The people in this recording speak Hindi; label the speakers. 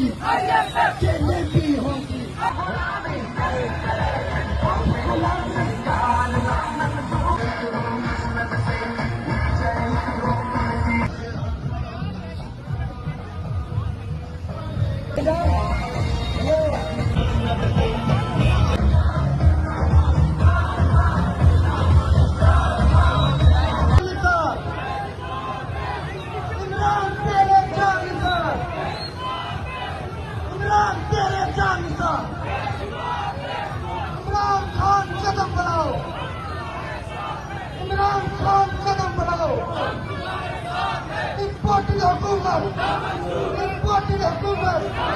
Speaker 1: होगी, जेलें भी होगी। इमरान खान कदम बढ़ाओ, इमरान खान कदम बढ़ाओ। इम्पोर्टेड हुकूमत, इम्पोर्टेड हुकूमत